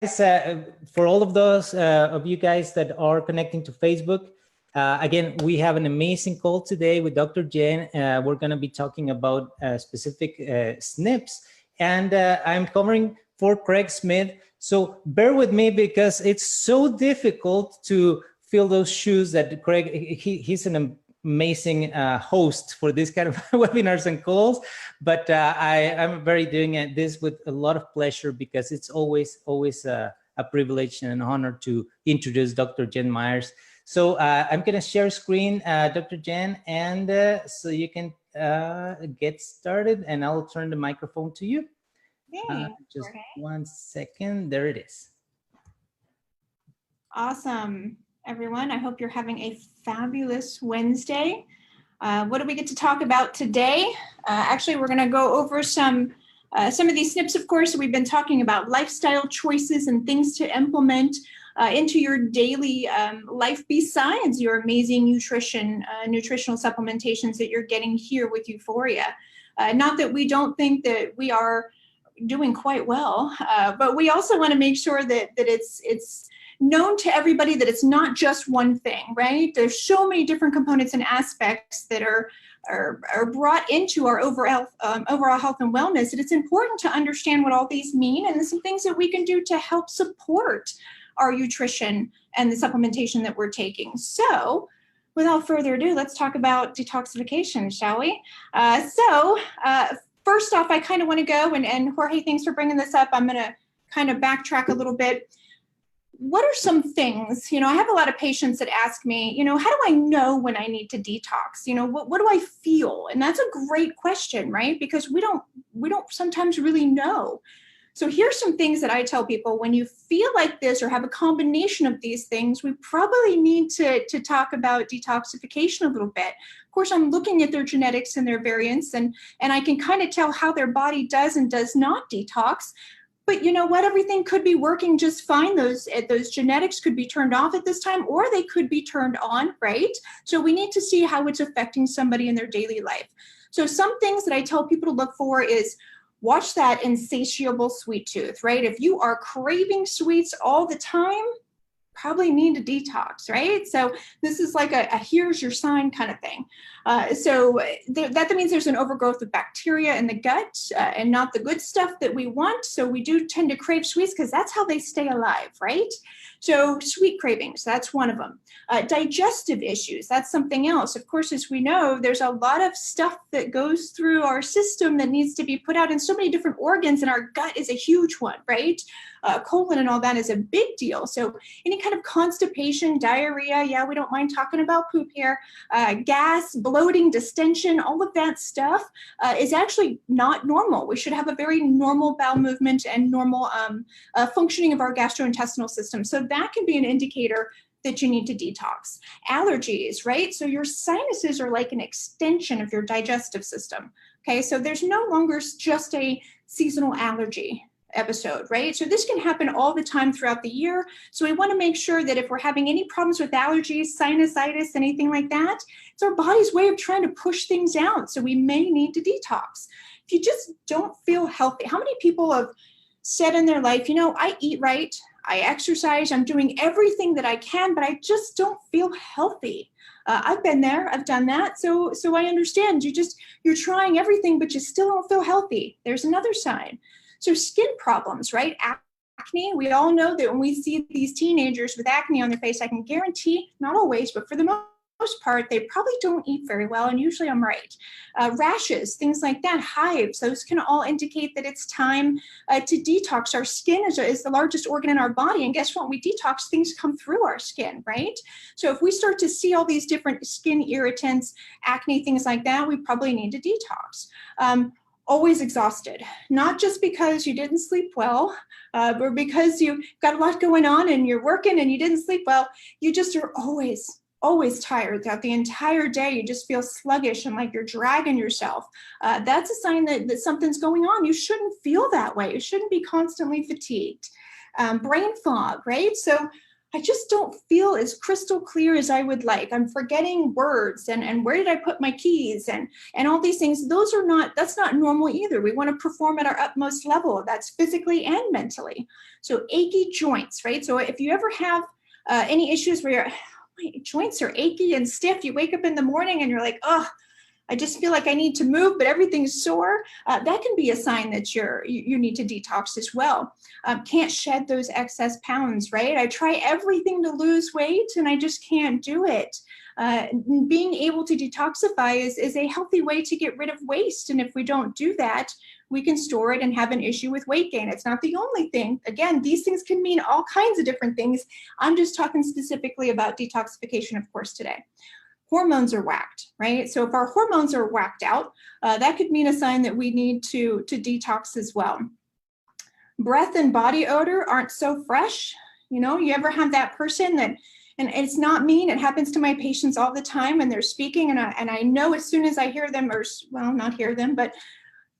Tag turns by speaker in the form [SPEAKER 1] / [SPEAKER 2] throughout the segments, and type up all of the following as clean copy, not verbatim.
[SPEAKER 1] For all of those of you guys that are connecting to Facebook, again, we have an amazing call today with Dr. Jen. We're going to be talking about specific SNPs, and I'm covering for Craig Smith. So bear with me because it's so difficult to fill those shoes that Craig, he's an amazing host for this kind of webinars and calls, but I'm very doing this with a lot of pleasure because it's always a privilege and an honor to introduce Dr. Jen Myers. So I'm going to share screen, Dr. Jen, and so you can get started, and I'll turn the microphone to you. Just 1 second. There it is.
[SPEAKER 2] Awesome, everyone. I hope you're having a fabulous Wednesday. What do we get to talk about today? Actually, we're going to go over some of these SNPs, of course. We've been talking about lifestyle choices and things to implement into your daily life besides your amazing nutritional supplementations that you're getting here with Euphoria. Not that we don't think that we are doing quite well, but we also want to make sure that it's known to everybody that it's not just one thing, right? There's so many different components and aspects that are brought into our overall health and wellness that it's important to understand what all these mean and some things that we can do to help support our nutrition and the supplementation that we're taking. So without further ado, let's talk about detoxification, shall we? First off, I kind of want to go, and Jorge, thanks for bringing this up. I'm going to kind of backtrack a little bit. What are some things, I have a lot of patients that ask me, how do I know when I need to detox? What do I feel? And that's a great question, right? Because we don't sometimes really know. So here's some things that I tell people: when you feel like this or have a combination of these things, we probably need to talk about detoxification a little bit. Of course, I'm looking at their genetics and their variants, and I can kind of tell how their body does and does not detox. But you know what? Everything could be working just fine. Those genetics could be turned off at this time, or they could be turned on, right? So we need to see how it's affecting somebody in their daily life. So some things that I tell people to look for is watch that insatiable sweet tooth, right? If you are craving sweets all the time, probably need to detox, right? So this is like a here's your sign kind of thing. That means there's an overgrowth of bacteria in the gut and not the good stuff that we want. So we do tend to crave sweets because that's how they stay alive, right? So sweet cravings, that's one of them. Digestive issues, that's something else. Of course, as we know, there's a lot of stuff that goes through our system that needs to be put out in so many different organs, and our gut is a huge one, right? Colon and all that is a big deal. So any kind of constipation, diarrhea, yeah, we don't mind talking about poop here, gas, bloating, distension, all of that stuff is actually not normal. We should have a very normal bowel movement and normal functioning of our gastrointestinal system. So that can be an indicator that you need to detox. Allergies, right? So your sinuses are like an extension of your digestive system. Okay, so there's no longer just a seasonal allergy episode, right? So this can happen all the time throughout the year. So we want to make sure that if we're having any problems with allergies, sinusitis, anything like that, it's our body's way of trying to push things out. So we may need to detox. If you just don't feel healthy, how many people have said in their life, I eat right, I exercise, I'm doing everything that I can, but I just don't feel healthy. I've been there, I've done that. So I understand. You're trying everything, but you still don't feel healthy. There's another sign. So skin problems, right? Acne, we all know that when we see these teenagers with acne on their face, I can guarantee, not always, but for the most part, they probably don't eat very well, and usually I'm right. Rashes, things like that, hives, those can all indicate that it's time to detox. Our skin is the largest organ in our body, and guess what? When we detox, things come through our skin, right? So if we start to see all these different skin irritants, acne, things like that, we probably need to detox. Always exhausted, not just because you didn't sleep well, or because you got a lot going on and you're working and you didn't sleep well. You just are always tired throughout the entire day. You just feel sluggish and like you're dragging yourself. That's a sign that something's going on. You shouldn't feel that way. You shouldn't be constantly fatigued. Brain fog, right? So I just don't feel as crystal clear as I would like. I'm forgetting words and where did I put my keys and all these things. That's not normal either. We want to perform at our utmost level. That's physically and mentally. So achy joints, right? So if you ever have any issues where my joints are achy and stiff, you wake up in the morning and you're like, oh, I just feel like I need to move, but everything's sore. That can be a sign that you need to detox as well. Can't shed those excess pounds, right? I try everything to lose weight and I just can't do it. Being able to detoxify is a healthy way to get rid of waste. And if we don't do that, we can store it and have an issue with weight gain. It's not the only thing. Again, these things can mean all kinds of different things. I'm just talking specifically about detoxification, of course, today. Hormones are whacked, right? So if our hormones are whacked out, that could mean a sign that we need to detox as well. Breath and body odor aren't so fresh. You know, you ever have that person that, and it's not mean, it happens to my patients all the time when they're speaking, and I know as soon as I hear them, or well, not hear them, but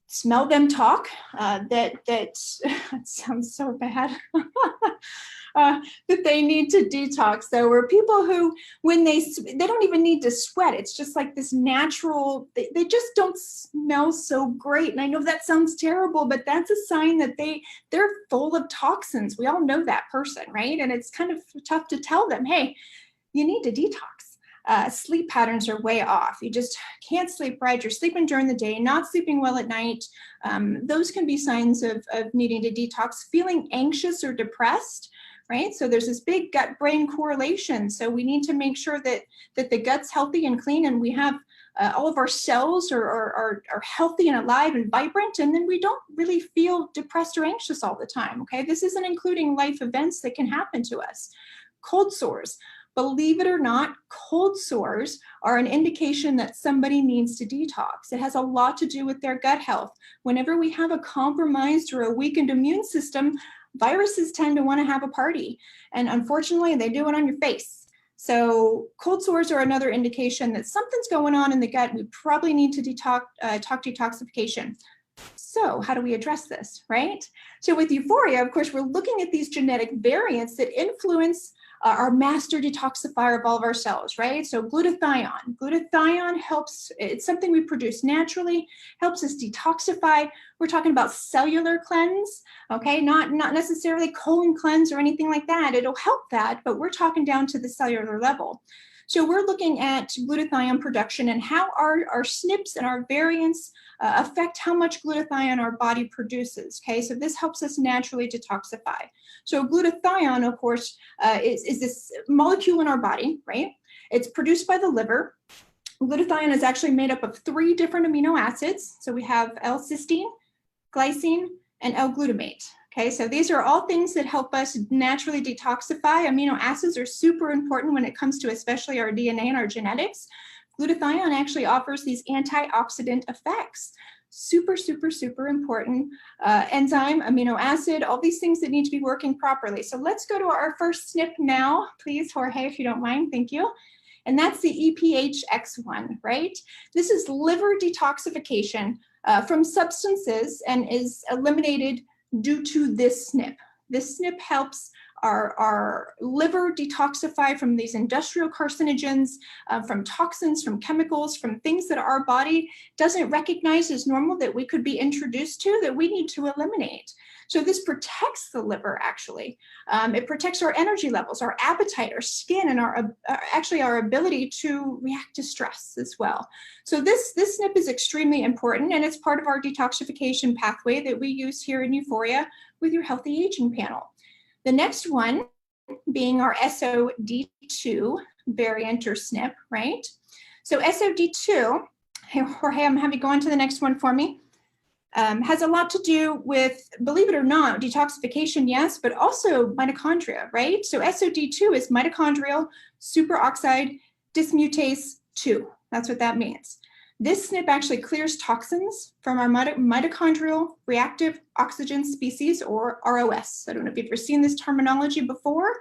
[SPEAKER 2] smell them talk, that sounds so bad, that they need to detox. There were people who, when they don't even need to sweat. It's just like this natural, they just don't smell so great. And I know that sounds terrible, but that's a sign that they're full of toxins. We all know that person, right? And it's kind of tough to tell them, hey, you need to detox. Sleep patterns are way off. You just can't sleep right. You're sleeping during the day, not sleeping well at night. Those can be signs of needing to detox. Feeling anxious or depressed, right? So there's this big gut-brain correlation. So we need to make sure that the gut's healthy and clean, and we have all of our cells are healthy and alive and vibrant, and then we don't really feel depressed or anxious all the time, okay? This isn't including life events that can happen to us. Cold sores. Believe it or not, cold sores are an indication that somebody needs to detox. It has a lot to do with their gut health. Whenever we have a compromised or a weakened immune system, viruses tend to want to have a party. And unfortunately, they do it on your face. So cold sores are another indication that something's going on in the gut. We probably need to talk detoxification. So how do we address this, right? So with euphoria, of course, we're looking at these genetic variants that influence our master detoxifier of all of our cells, right? So glutathione. Glutathione helps, it's something we produce naturally, helps us detoxify. We're talking about cellular cleanse, okay? Not necessarily colon cleanse or anything like that. It'll help that, but we're talking down to the cellular level. So we're looking at glutathione production and how our SNPs and our variants affect how much glutathione our body produces, okay? So this helps us naturally detoxify. So glutathione, of course, is this molecule in our body, right? It's produced by the liver. Glutathione is actually made up of 3 different amino acids. So we have L-cysteine, glycine, and L-glutamate. Okay, so these are all things that help us naturally detoxify. Amino acids are super important when it comes to especially our DNA and our genetics. Glutathione actually offers these antioxidant effects. Super, super, super important enzyme, amino acid, all these things that need to be working properly. So let's go to our first SNP now, please, Jorge, if you don't mind, thank you. And that's the EPHX1, right? This is liver detoxification from substances and is eliminated due to this SNP. This SNP helps our liver detoxify from these industrial carcinogens, from toxins, from chemicals, from things that our body doesn't recognize as normal that we could be introduced to that we need to eliminate. So this protects the liver, actually. It protects our energy levels, our appetite, our skin, and our ability to react to stress as well. So this SNP is extremely important, and it's part of our detoxification pathway that we use here in Euphoria with your Healthy Aging panel. The next one being our SOD2 variant or SNP, right? So SOD2, Jorge, I'm having you go on to the next one for me. Has a lot to do with, believe it or not, detoxification, yes, but also mitochondria, right? So SOD2 is mitochondrial superoxide dismutase 2. That's what that means. This SNP actually clears toxins from our mitochondrial reactive oxygen species, or ROS. I don't know if you've ever seen this terminology before,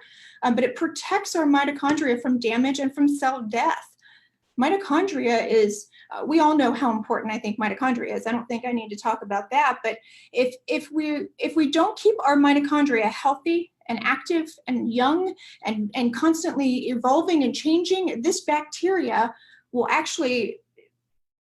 [SPEAKER 2] but it protects our mitochondria from damage and from cell death. Mitochondria is, we all know how important I think mitochondria is. I don't think I need to talk about that, but if we don't keep our mitochondria healthy and active and young and constantly evolving and changing, this bacteria will actually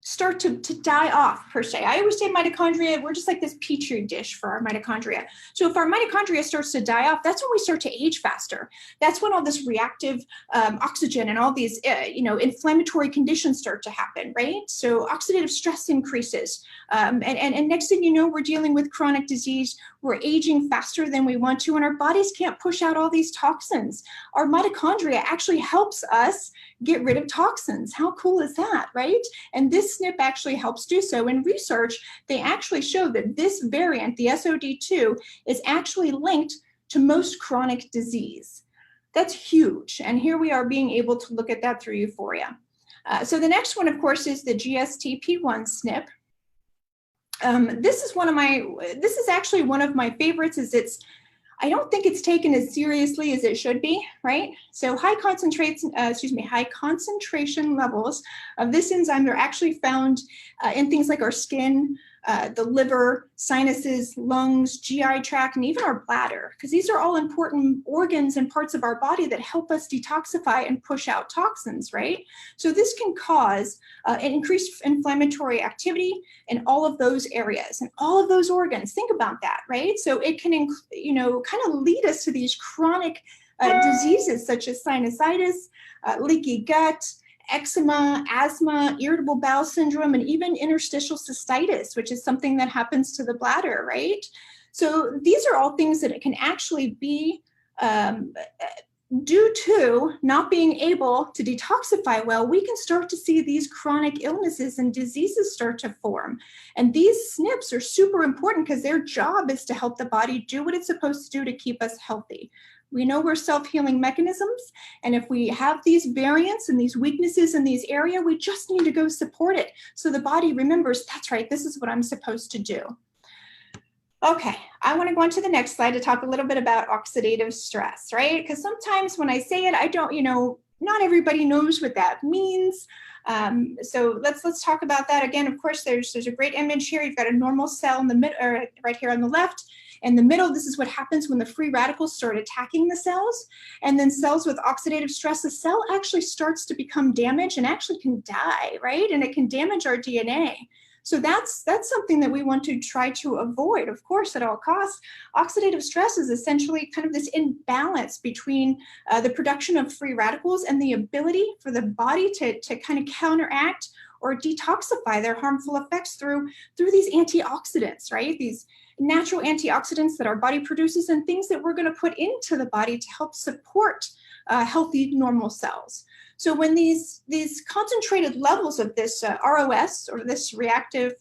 [SPEAKER 2] start to die off, per se. I always say mitochondria, we're just like this petri dish for our mitochondria. So if our mitochondria starts to die off, that's when we start to age faster. That's when all this reactive oxygen and all these inflammatory conditions start to happen, right? So oxidative stress increases. And next thing you know, we're dealing with chronic disease. We're aging faster than we want to, and our bodies can't push out all these toxins. Our mitochondria actually helps us get rid of toxins. How cool is that, right? And this SNP actually helps do so. In research, they actually show that this variant, the SOD2, is actually linked to most chronic disease. That's huge. And here we are being able to look at that through Euphoria. So the next one, of course, is the GSTP1 SNP. This is actually one of my favorites. I don't think it's taken as seriously as it should be, right? So high concentration levels of this enzyme are actually found in things like our skin, the liver, sinuses, lungs, GI tract, and even our bladder, because these are all important organs and parts of our body that help us detoxify and push out toxins, right? So this can cause an increased inflammatory activity in all of those areas and all of those organs. Think about that, right? So it can, kind of lead us to these chronic diseases such as sinusitis, leaky gut, eczema, asthma, irritable bowel syndrome, and even interstitial cystitis, which is something that happens to the bladder, right? So these are all things that it can actually be due to not being able to detoxify well. We can start to see these chronic illnesses and diseases start to form. And these SNPs are super important because their job is to help the body do what it's supposed to do to keep us healthy. We know we're self-healing mechanisms, and if we have these variants and these weaknesses in these areas, we just need to go support it so the body remembers, that's right, this is what I'm supposed to do. Okay, I want to go on to the next slide to talk a little bit about oxidative stress, right? Because sometimes when I say it, I don't, not everybody knows what that means. So let's talk about that again. Of course, there's a great image here. You've got a normal cell in the middle, right here on the left. In the middle, this is what happens when the free radicals start attacking the cells. And then cells with oxidative stress, the cell actually starts to become damaged and actually can die, right? And it can damage our DNA. So that's something that we want to try to avoid, of course, at all costs. Oxidative stress is essentially kind of this imbalance between the production of free radicals and the ability for the body to kind of counteract or detoxify their harmful effects through these antioxidants, right? These natural antioxidants that our body produces and things that we're going to put into the body to help support healthy, normal cells. So when these concentrated levels of this ROS, or this reactive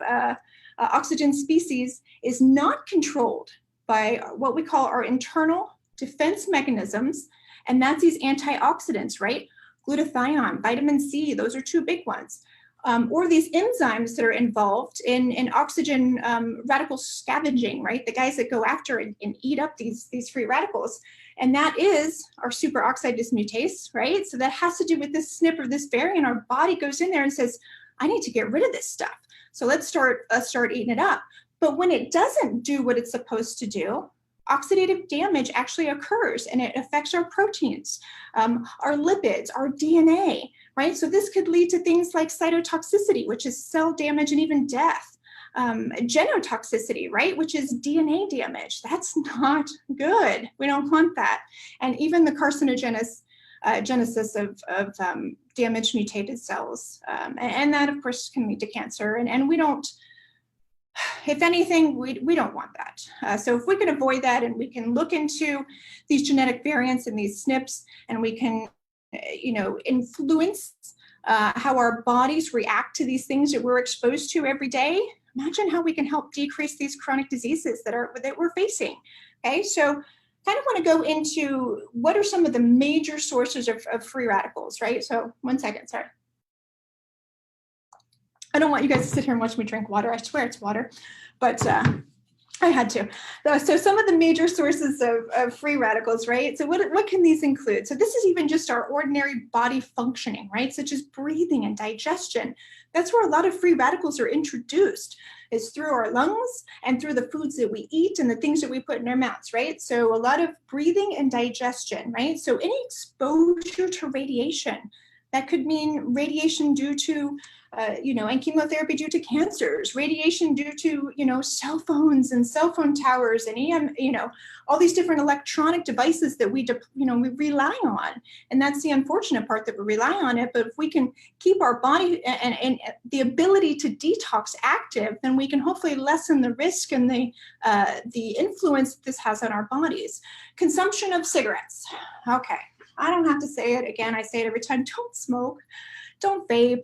[SPEAKER 2] oxygen species, is not controlled by what we call our internal defense mechanisms, and that's these antioxidants, right? Glutathione, vitamin C, those are two big ones. Or these enzymes that are involved in oxygen radical scavenging, right? The guys that go after and eat up these free radicals. And that is our superoxide dismutase, right? So that has to do with this SNP or this variant. Our body goes in there and says, I need to get rid of this stuff. So let's start eating it up. But when it doesn't do what it's supposed to do, oxidative damage actually occurs, and it affects our proteins, our lipids, our DNA, right? So this could lead to things like cytotoxicity, which is cell damage and even death. Genotoxicity, right, which is DNA damage. That's not good. We don't want that. And even the carcinogenesis of damaged mutated cells. And that, of course, can lead to cancer. And we don't, if anything, we don't want that. So if we can avoid that and we can look into these genetic variants and these SNPs, and we can, influence how our bodies react to these things that we're exposed to every day, imagine how we can help decrease these chronic diseases that we're facing. Okay, so kind of want to go into what are some of the major sources of free radicals, right? So 1 second, sorry. I don't want you guys to sit here and watch me drink water. I swear it's water, but I had to. So some of the major sources of free radicals, right? So what can these include? So this is even just our ordinary body functioning, right? Such as breathing and digestion. That's where a lot of free radicals are introduced. is through our lungs and through the foods that we eat and the things that we put in our mouths, right? So a lot of breathing and digestion, right? So any exposure to radiation, that could mean radiation due to, and chemotherapy due to cancers, radiation due to, cell phones and cell phone towers and all these different electronic devices that we rely on. And that's the unfortunate part, that we rely on it. But if we can keep our body and the ability to detox active, then we can hopefully lessen the risk and the influence this has on our bodies. Consumption of cigarettes. Okay. I don't have to say it again. I say it every time. Don't smoke. Don't vape.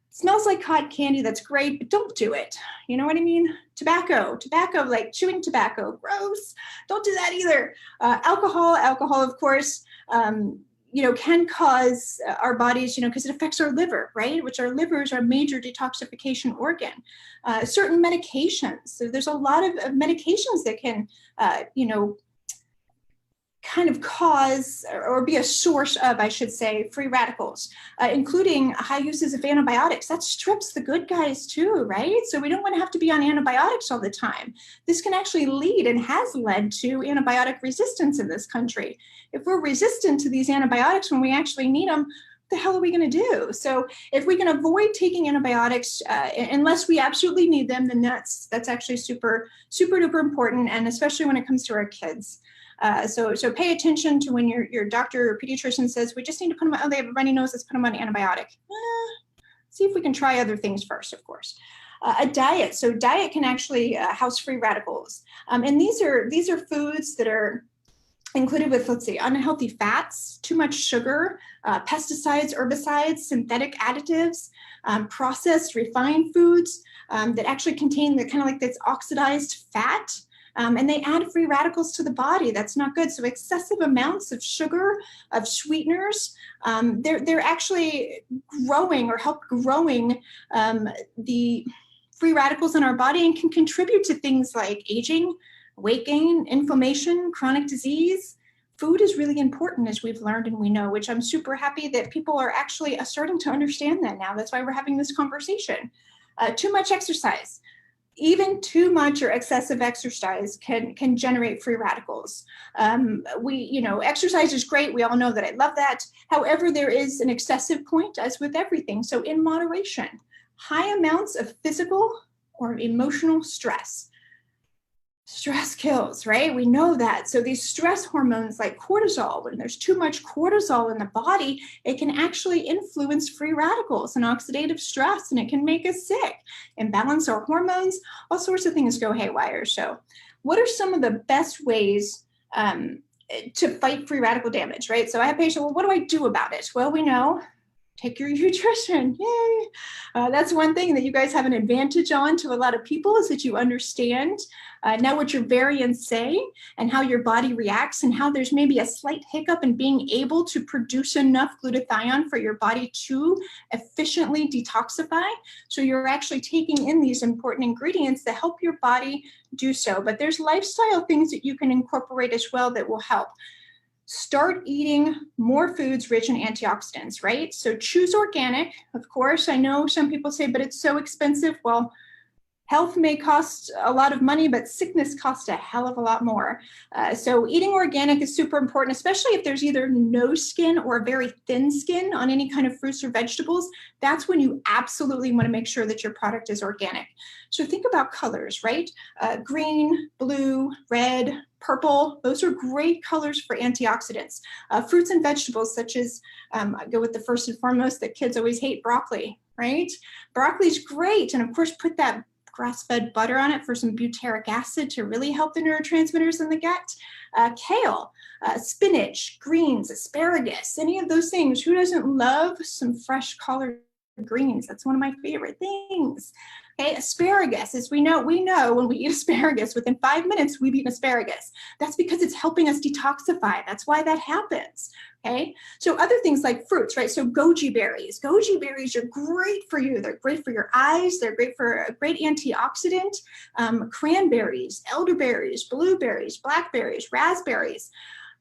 [SPEAKER 2] Smells like cotton candy. That's great, but don't do it. You know what I mean? Tobacco, like chewing tobacco. Gross. Don't do that either. Alcohol, of course, can cause our bodies, because it affects our liver, right? Which our liver is our major detoxification organ. Certain medications. So there's a lot of medications that can, kind of cause or be a source of, I should say, free radicals, including high uses of antibiotics. That strips the good guys too, right? So we don't want to have to be on antibiotics all the time. This can actually lead and has led to antibiotic resistance in this country. If we're resistant to these antibiotics when we actually need them, what the hell are we going to do? So if we can avoid taking antibiotics unless we absolutely need them, then that's actually super, super duper important, and especially when it comes to our kids. So pay attention to when your doctor or pediatrician says, we just need to put them on, they have a runny nose, let's put them on an antibiotic. See if we can try other things first, of course. A diet. So diet can actually house free radicals. And these are foods that are included with, let's say, unhealthy fats, too much sugar, pesticides, herbicides, synthetic additives, processed refined foods that actually contain the kind of like this oxidized fat. And they add free radicals to the body. That's not good. So excessive amounts of sugar, of sweeteners, they're actually growing or help growing the free radicals in our body and can contribute to things like aging, weight gain, inflammation, chronic disease. Food is really important, as we've learned and we know, which I'm super happy that people are actually starting to understand that now. That's why we're having this conversation. Too much exercise. Even too much or excessive exercise can generate free radicals. Exercise is great. We all know that. I love that. However, there is an excessive point, as with everything. So in moderation, high amounts of physical or emotional stress. Stress kills, right? We know that. So these stress hormones like cortisol, when there's too much cortisol in the body, it can actually influence free radicals and oxidative stress, and it can make us sick, imbalance our hormones, all sorts of things go haywire. So what are some of the best ways to fight free radical damage, right? So I have patients, well, what do I do about it? Well, we know, take your nutrition. Yay. That's one thing that you guys have an advantage on to a lot of people, is that you understand now what your variants say and how your body reacts, and how there's maybe a slight hiccup in being able to produce enough glutathione for your body to efficiently detoxify. So you're actually taking in these important ingredients that help your body do so. But there's lifestyle things that you can incorporate as well that will help. Start eating more foods rich in antioxidants, right? So choose organic. Of course, I know some people say, but it's so expensive. Well, health may cost a lot of money, but sickness costs a hell of a lot more. So eating organic is super important, especially if there's either no skin or very thin skin on any kind of fruits or vegetables. That's when you absolutely want to make sure that your product is organic. So think about colors, right? Green, blue, red, purple, those are great colors for antioxidants. Fruits and vegetables, such as, I go with the first and foremost that kids always hate, broccoli, right? Broccoli's great. And of course, put that grass-fed butter on it for some butyric acid to really help the neurotransmitters in the gut. Kale, spinach, greens, asparagus, any of those things. Who doesn't love some fresh collard greens? That's one of my favorite things. Okay, asparagus, as we know when we eat asparagus, within 5 minutes we've eaten asparagus. That's because it's helping us detoxify. That's why that happens. Okay, so other things like fruits, right? So goji berries. Goji berries are great for you. They're great for your eyes. They're great for a great antioxidant. Cranberries, elderberries, blueberries, blackberries, raspberries.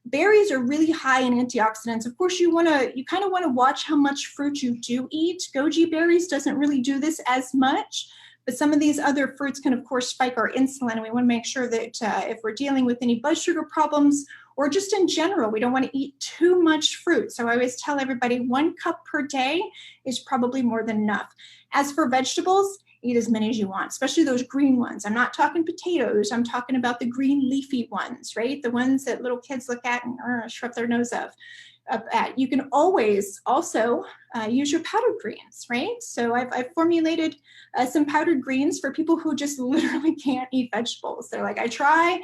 [SPEAKER 2] Berries are really high in antioxidants. Of course, you kind of want to watch how much fruit you do eat. Goji berries doesn't really do this as much, But some of these other fruits can, of course, spike our insulin. And we want to make sure that if we're dealing with any blood sugar problems, or just in general, we don't want to eat too much fruit. So I always tell everybody 1 cup per day is probably more than enough. As for vegetables, eat as many as you want, especially those green ones. I'm not talking potatoes. I'm talking about the green leafy ones, right? The ones that little kids look at and shrub their nose up at. You can always also use your powdered greens, right? So I've formulated some powdered greens for people who just literally can't eat vegetables. They're like, I've tried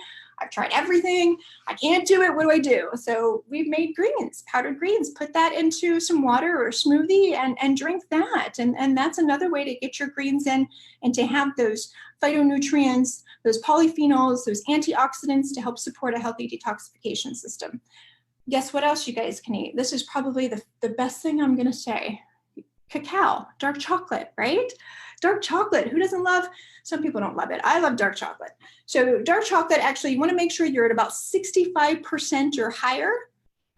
[SPEAKER 2] everything. I can't do it. What do I do? So we've made greens, powdered greens, put that into some water or a smoothie and drink that. And that's another way to get your greens in and to have those phytonutrients, those polyphenols, those antioxidants to help support a healthy detoxification system. Guess what else you guys can eat? This is probably the best thing I'm going to say. Cacao, dark chocolate, right? Dark chocolate, who doesn't love? Some people don't love it. I love dark chocolate. So dark chocolate, actually, you want to make sure you're at about 65% or higher.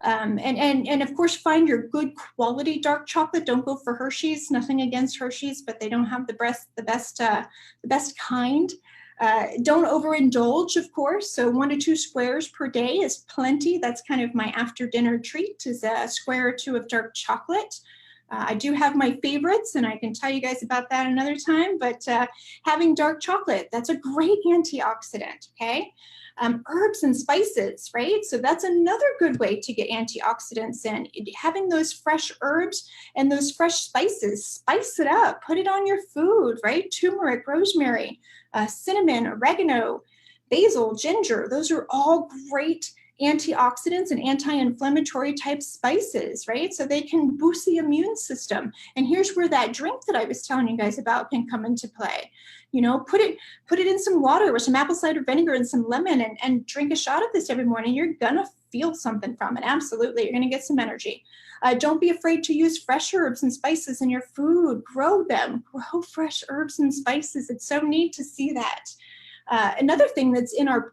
[SPEAKER 2] And of course, find your good quality dark chocolate. Don't go for Hershey's. Nothing against Hershey's, but they don't have the best kind. Don't overindulge, of course. So 1 to 2 squares per day is plenty. That's kind of my after dinner treat, is a square or 2 of dark chocolate. I do have my favorites, and I can tell you guys about that another time, but having dark chocolate, that's a great antioxidant, okay? Herbs and spices, right? So that's another good way to get antioxidants in. Having those fresh herbs and those fresh spices, spice it up, put it on your food, right? Turmeric, rosemary, cinnamon, oregano, basil, ginger, those are all great antioxidants and anti-inflammatory type spices, right? So they can boost the immune system. And here's where that drink that I was telling you guys about can come into play. You know, put it in some water with some apple cider vinegar and some lemon and drink a shot of this every morning. You're gonna feel something from it. Absolutely, you're gonna get some energy. Don't be afraid to use fresh herbs and spices in your food. Grow them, grow fresh herbs and spices. It's so neat to see that. Another thing that's in our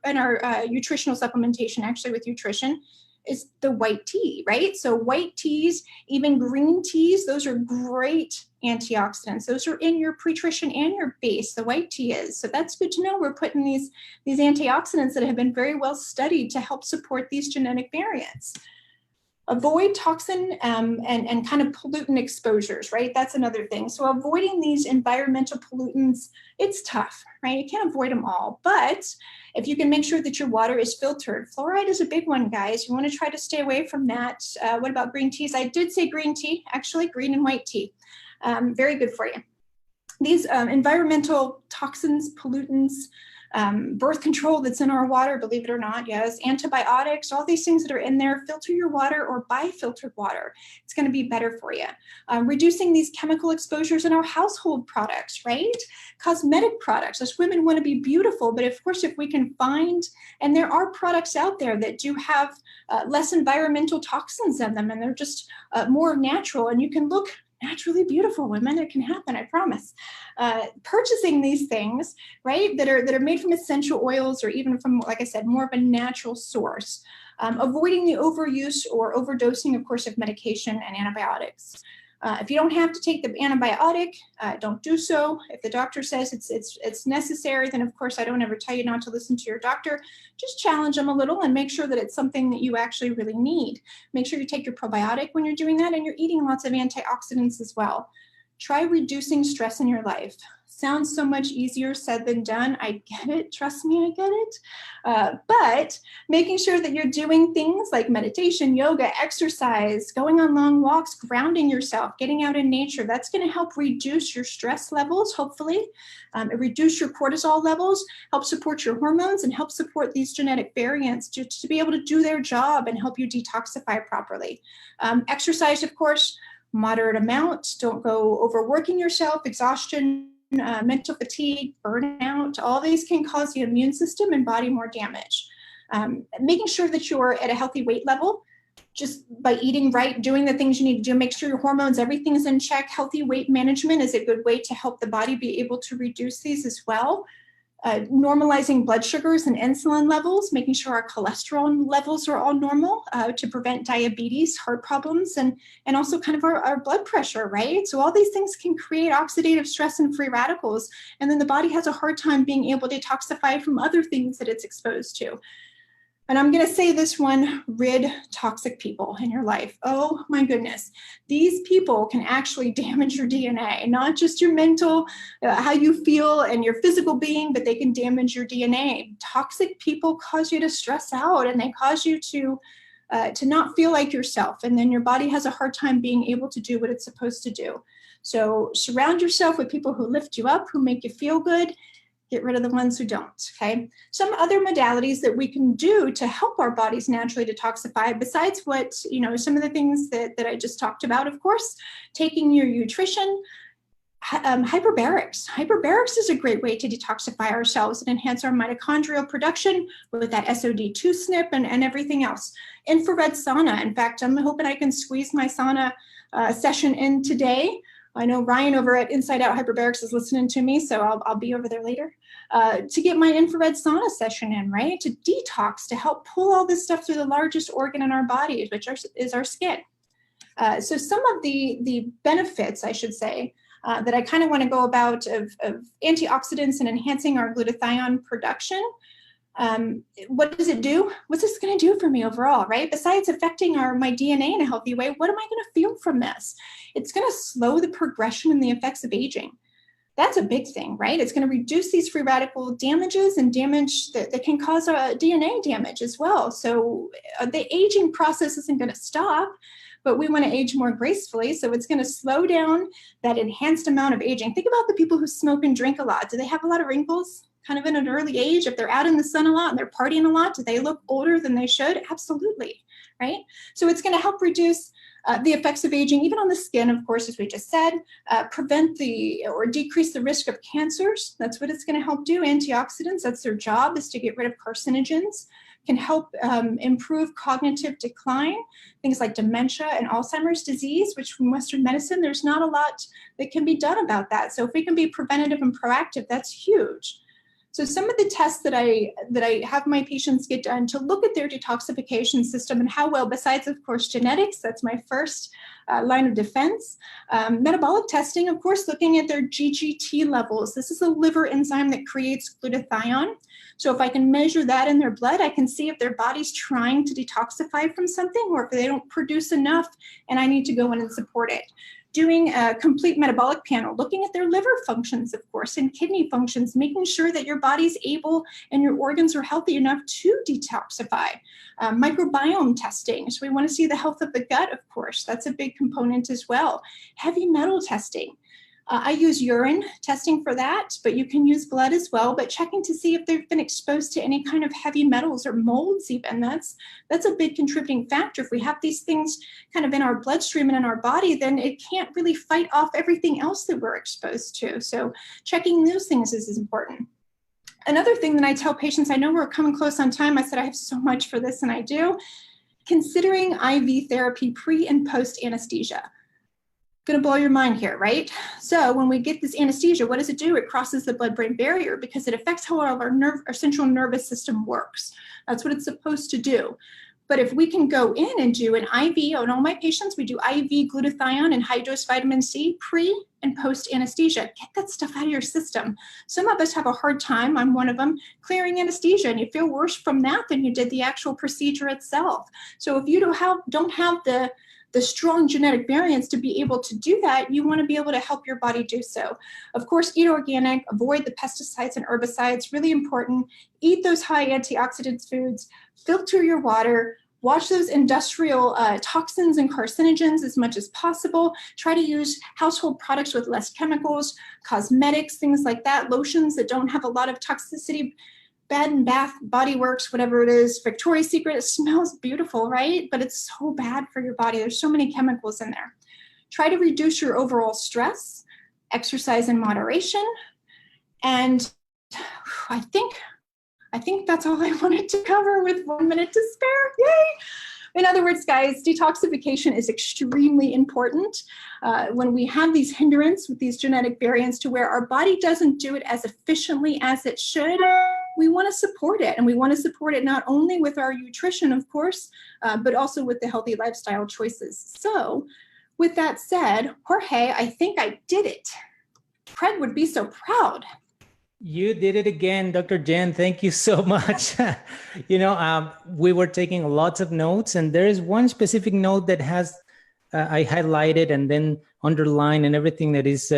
[SPEAKER 2] nutritional supplementation, actually with nutrition, is the white tea, right? So white teas, even green teas, those are great antioxidants. Those are in your pre-nutrition and your base, the white tea is. So that's good to know. We're putting these antioxidants that have been very well studied to help support these genetic variants. Avoid toxin and kind of pollutant exposures, right? That's another thing. So avoiding these environmental pollutants, it's tough, right? You can't avoid them all, but if you can make sure that your water is filtered. Fluoride is a big one, guys. You want to try to stay away from that. What about green teas? I did say green tea, actually, green and white tea. Very good for you. These environmental toxins, pollutants, birth control that's in our water, believe it or not, yes, antibiotics, all these things that are in there, filter your water or buy filtered water. It's going to be better for you. Reducing these chemical exposures in our household products, right? Cosmetic products. Us women want to be beautiful, but of course, if we can find, and there are products out there that do have less environmental toxins in them, and they're just more natural, and you can look naturally beautiful, women. It can happen, I promise. Purchasing these things, right, that are made from essential oils or even from, like I said, more of a natural source. Avoiding the overuse or overdosing, of course, of medication and antibiotics. If you don't have to take the antibiotic, don't do so. If the doctor says it's necessary, then of course I don't ever tell you not to listen to your doctor. Just challenge them a little and make sure that it's something that you actually really need. Make sure you take your probiotic when you're doing that, and you're eating lots of antioxidants as well. Try reducing stress in your life. Sounds so much easier said than done. I get it. Trust me, I get it. But making sure that you're doing things like meditation, yoga, exercise, going on long walks, grounding yourself, getting out in nature, that's going to help reduce your stress levels, hopefully, reduce your cortisol levels, help support your hormones, and help support these genetic variants to be able to do their job and help you detoxify properly. Exercise, of course, moderate amount. Don't go overworking yourself. Exhaustion, mental fatigue, burnout, all these can cause the immune system and body more damage. Making sure that you're at a healthy weight level, just by eating right, doing the things you need to do, make sure your hormones, everything is in check. Healthy weight management is a good way to help the body be able to reduce these as well. normalizing blood sugars and insulin levels, making sure our cholesterol levels are all normal to prevent diabetes, heart problems, and also kind of our blood pressure, right? So all these things can create oxidative stress and free radicals, and then the body has a hard time being able to detoxify from other things that it's exposed to. And I'm going to say this one, rid toxic people in your life. Oh my goodness. These people can actually damage your DNA, not just your mental, how you feel and your physical being, but they can damage your DNA. Toxic people cause you to stress out, and they cause you to not feel like yourself. And then your body has a hard time being able to do what it's supposed to do. So surround yourself with people who lift you up, who make you feel good. Get rid of the ones who don't, okay? Some other modalities that we can do to help our bodies naturally detoxify, besides what, some of the things that I just talked about, of course, taking your nutrition, hyperbarics. Hyperbarics is a great way to detoxify ourselves and enhance our mitochondrial production with that SOD2 SNP and everything else. Infrared sauna. In fact, I'm hoping I can squeeze my sauna session in today. I know Ryan over at Inside Out Hyperbarics is listening to me, so I'll be over there later to get my infrared sauna session in, right? To detox, to help pull all this stuff through the largest organ in our bodies, which is our skin. So some of the benefits, I should say, that I kind of want to go about of antioxidants and enhancing our glutathione production. What does it do? What's this going to do for me overall, right? Besides affecting my DNA in a healthy way, what am I going to feel from this? It's going to slow the progression and the effects of aging. That's a big thing, right? It's going to reduce these free radical damages and damage that can cause DNA damage as well. So the aging process isn't going to stop, but we want to age more gracefully. So it's going to slow down that enhanced amount of aging. Think about the people who smoke and drink a lot. Do they have a lot of wrinkles? Kind of in an early age, if they're out in the sun a lot and they're partying a lot, do they look older than they should? Absolutely, right? So it's going to help reduce the effects of aging, even on the skin, of course, as we just said, prevent or decrease the risk of cancers. That's what it's going to help do. Antioxidants, that's their job, is to get rid of carcinogens, can help improve cognitive decline, things like dementia and Alzheimer's disease, which from Western medicine, there's not a lot that can be done about that. So if we can be preventative and proactive, that's huge. So some of the tests that I have my patients get done to look at their detoxification system and how well, besides of course genetics, that's my first line of defense. Metabolic testing, of course, looking at their GGT levels. This is a liver enzyme that creates glutathione. So if I can measure that in their blood, I can see if their body's trying to detoxify from something or if they don't produce enough and I need to go in and support it. Doing a complete metabolic panel, looking at their liver functions, of course, and kidney functions, making sure that your body's able and your organs are healthy enough to detoxify. Microbiome testing, so we want to see the health of the gut, of course. That's a big component as well. Heavy metal testing. I use urine testing for that, but you can use blood as well, but checking to see if they've been exposed to any kind of heavy metals or molds even. That's a big contributing factor. If we have these things kind of in our bloodstream and in our body, then it can't really fight off everything else that we're exposed to. So checking those things is important. Another thing that I tell patients, I know we're coming close on time. I said I have so much for this, and I do. Considering IV therapy pre and post anesthesia. Going to blow your mind here, right? So when we get this anesthesia, what does it do? It crosses the blood-brain barrier because it affects how our central nervous system works. That's what it's supposed to do. But if we can go in and do an IV, on all my patients, we do IV glutathione and high-dose vitamin C pre and post anesthesia. Get that stuff out of your system. Some of us have a hard time, I'm one of them, clearing anesthesia, and you feel worse from that than you did the actual procedure itself. So if you don't have the strong genetic variants to be able to do that, you want to be able to help your body do so. Of course, eat organic, avoid the pesticides and herbicides, really important. Eat those high antioxidant foods, filter your water, watch those industrial toxins and carcinogens as much as possible. Try to use household products with less chemicals, cosmetics, things like that, lotions that don't have a lot of toxicity. Bed and Bath, Body Works, whatever it is, Victoria's Secret, it smells beautiful, right? But it's so bad for your body. There's so many chemicals in there. Try to reduce your overall stress, exercise in moderation. And I think that's all I wanted to cover with 1 minute to spare. Yay! In other words, guys, detoxification is extremely important when we have these hindrance with these genetic variants to where our body doesn't do it as efficiently as it should. We want to support it, and we want to support it not only with our nutrition, of course, but also with the healthy lifestyle choices. So with that said, Jorge, I think I did it. Craig would be so proud.
[SPEAKER 1] You did it again, Dr. Jen. Thank you so much. We were taking lots of notes, and there is one specific note that has I highlighted and then underlined and everything that is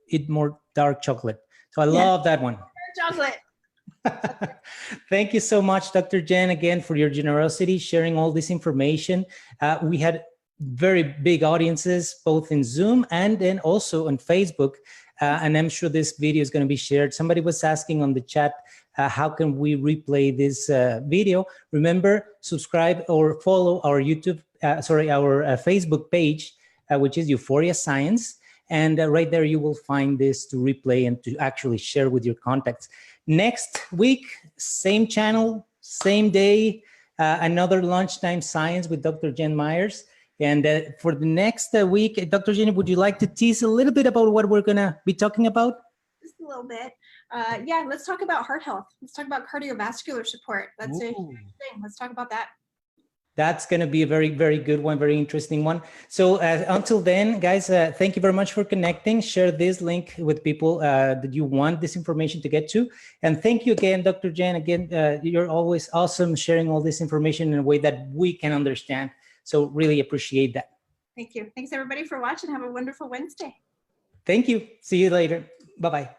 [SPEAKER 1] eat more dark chocolate. So I love that one.
[SPEAKER 2] Dark chocolate.
[SPEAKER 1] Thank you so much, Dr. Jen, again, for your generosity, sharing all this information. We had very big audiences, both in Zoom and then also on Facebook. And I'm sure this video is going to be shared. Somebody was asking on the chat, how can we replay this video? Remember, subscribe or follow our Facebook page, which is Euphoria Science. And right there, you will find this to replay and to actually share with your contacts. Next week, same channel, same day, another Lunchtime Science with Dr. Jen Myers. And for the next week, Dr. Jen, would you like to tease a little bit about what we're going to be talking about?
[SPEAKER 2] Just a little bit. Yeah, let's talk about heart health. Let's talk about cardiovascular support. That's a huge thing. Let's talk about that.
[SPEAKER 1] That's going to be a very, very good one, very interesting one. So until then, guys, thank you very much for connecting. Share this link with people that you want this information to get to. And thank you again, Dr. Jen. Again, you're always awesome sharing all this information in a way that we can understand. So really appreciate that.
[SPEAKER 2] Thank you. Thanks, everybody, for watching. Have a wonderful Wednesday.
[SPEAKER 1] Thank you. See you later. Bye-bye.